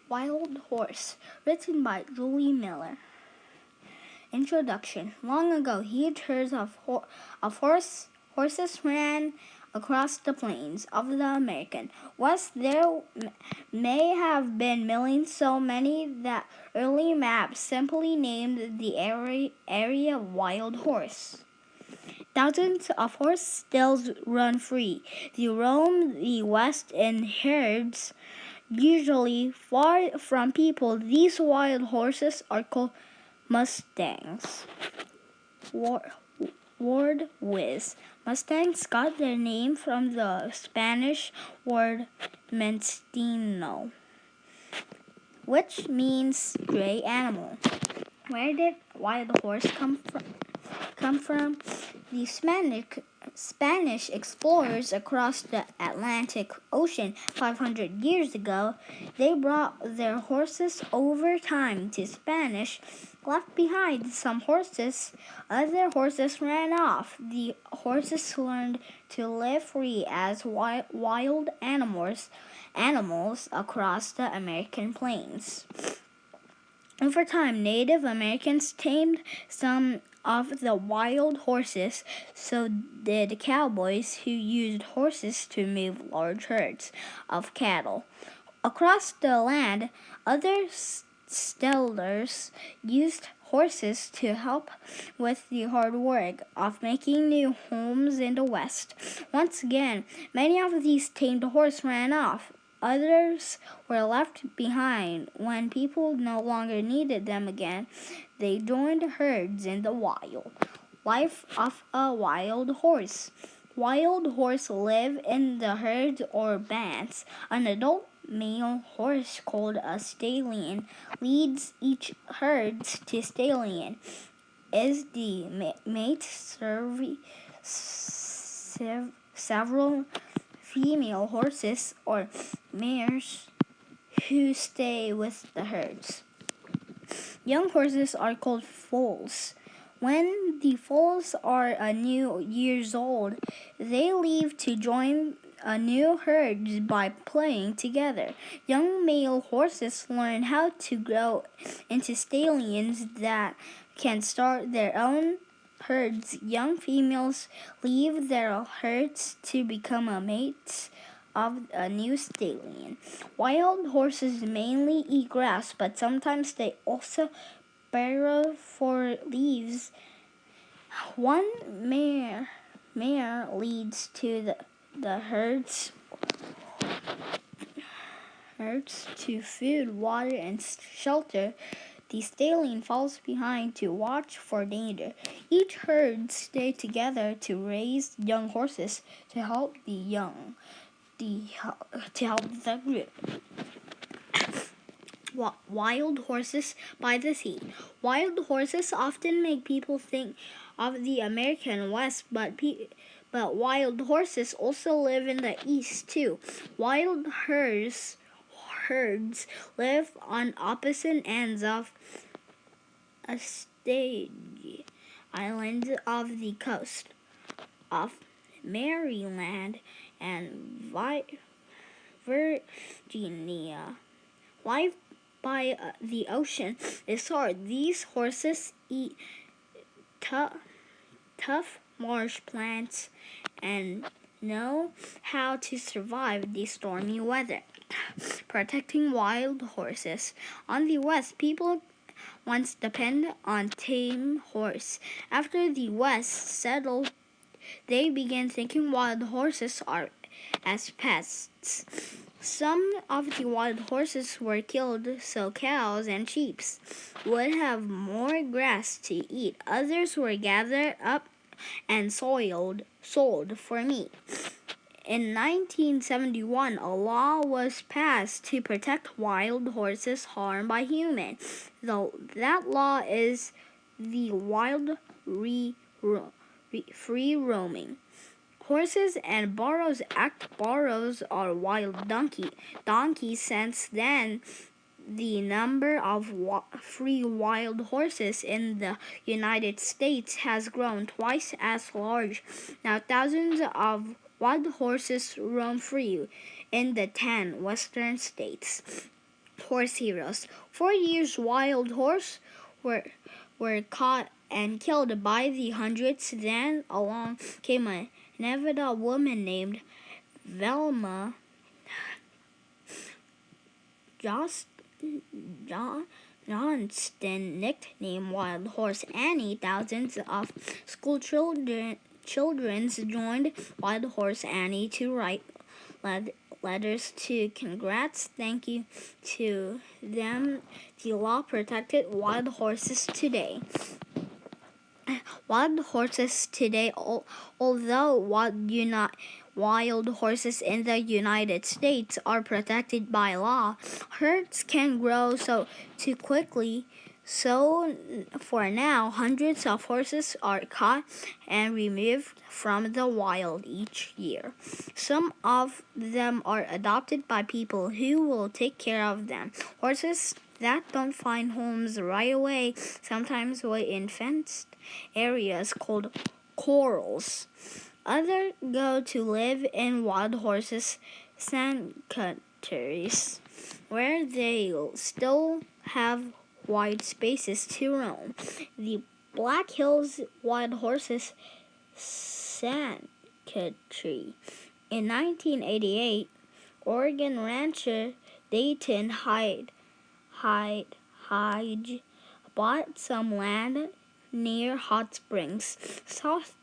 Wild Horse, written by Julie Miller. Introduction. Long ago, huge herds of horses ran across the plains of the American West. There may have been millions, so many that early maps simply named the area Wild Horse. Thousands of horses still run free. They roam the West in herds, usually far from people. These wild horses are called mustangs. Word whiz. Mustangs got their name from the Spanish word mestino, which means gray animal. Where did wild horse come from? The Spanish explorers across the Atlantic Ocean 500 years ago, they brought their horses over time to Spanish, left behind some horses. Other horses ran off. The horses learned to live free as wild animals across the American plains. Over time, Native Americans tamed some of the wild horses, so did cowboys who used horses to move large herds of cattle. Across the land, other settlers used horses to help with the hard work of making new homes in the West. Once again, many of these tamed horses ran off. Others were left behind when people no longer needed them again. They joined herds in the wild. Life of a wild horse. Wild horses live in the herds or bands. An adult male horse called a stallion leads each herd to stallion. Is the mate several female horses or mares who stay with the herds. Young horses are called foals. When the foals are a new years old, they leave to join a new herd by playing together. Young male horses learn how to grow into stallions that can start their own herds. Young females leave their herds to become a mate of a new stallion. Wild horses mainly eat grass, but sometimes they also burrow for leaves. One mare leads to the herds to food, water, and shelter. The stallion falls behind to watch for danger. Each herd stays together to raise young horses to help the group. Wild horses by the sea. Wild horses often make people think of the American West, but wild horses also live in the East too. Wild herds live on opposite ends of a stage island of the coast of Maryland and Virginia. Life by the ocean is hard. These horses eat tough marsh plants and know how to survive the stormy weather. Protecting wild horses. On the West, people once depended on tame horse. After the West settled, they began thinking wild horses are as pests. Some of the wild horses were killed so cows and sheep would have more grass to eat. Others were gathered up and sold for meat. In 1971, a law was passed to protect wild horses harmed by humans. That law is the Wild Free Roaming Horses and Burros Act. Burros are wild donkeys. Since then, the number of free wild horses in the United States has grown twice as large. Now, thousands of wild horses roam free in the 10 western states. Horse heroes. For years, wild horse were caught and killed by the hundreds. Then along came a Nevada woman named Velma Jost, Johnston, nicknamed Wild Horse Annie. Thousands of school children joined Wild Horse Annie to write letters to congrats, thank you to them. The law protected wild horses today. Wild horses today, although wild horses in the United States are protected by law, herds can grow too quickly. So for now, hundreds of horses are caught and removed from the wild each year. Some of them are adopted by people who will take care of them. Horses that don't find homes right away sometimes wait in fenced areas called corrals. Others go to live in wild horses sanctuaries, where they still have wide spaces to roam. The Black Hills Wild Horses Sanctuary. In 1988, Oregon rancher Dayton Hyde bought some land near Hot Springs, South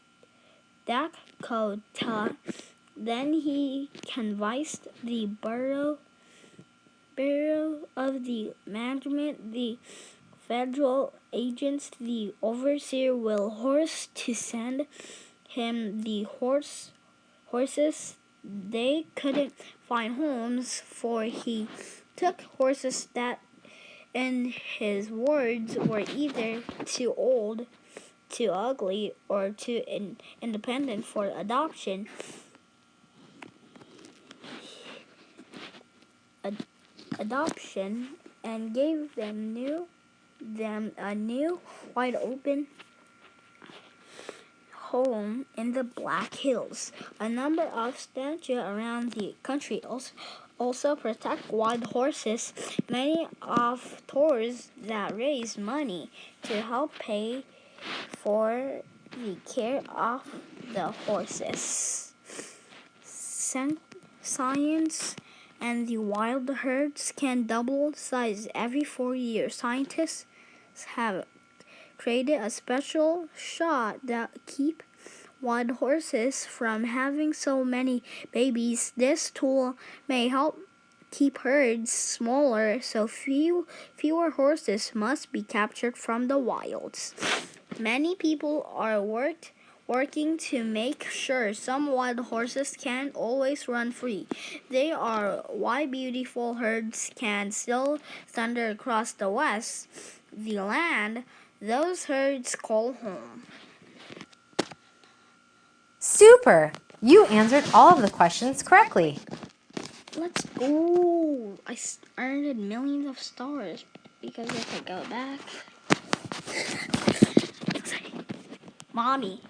Dakota. Then he canvassed the Bureau of the Management, the federal agents, the overseer Will Horse, to send him the horses. They couldn't find homes, for he took horses that, in his words, were either too old, too ugly, or too independent for adoption. And gave them a new, wide open home in the Black Hills. A number of statutes around the country also protect wild horses. Many of tours that raise money to help pay for the care of the horses. Science and the wild herds can double size every 4 years. Scientists have created a special shot that keep wild horses from having so many babies. This tool may help keep herds smaller, so fewer horses must be captured from the wilds. Many people are working to make sure some wild horses can't always run free. They are why beautiful herds can still thunder across the West, the land those herds call home. Super! You answered all of the questions correctly. Let's go! I earned millions of stars because if I go back... Mommy,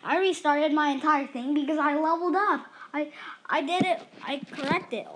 I restarted my entire thing because I leveled up. I did it. I corrected it.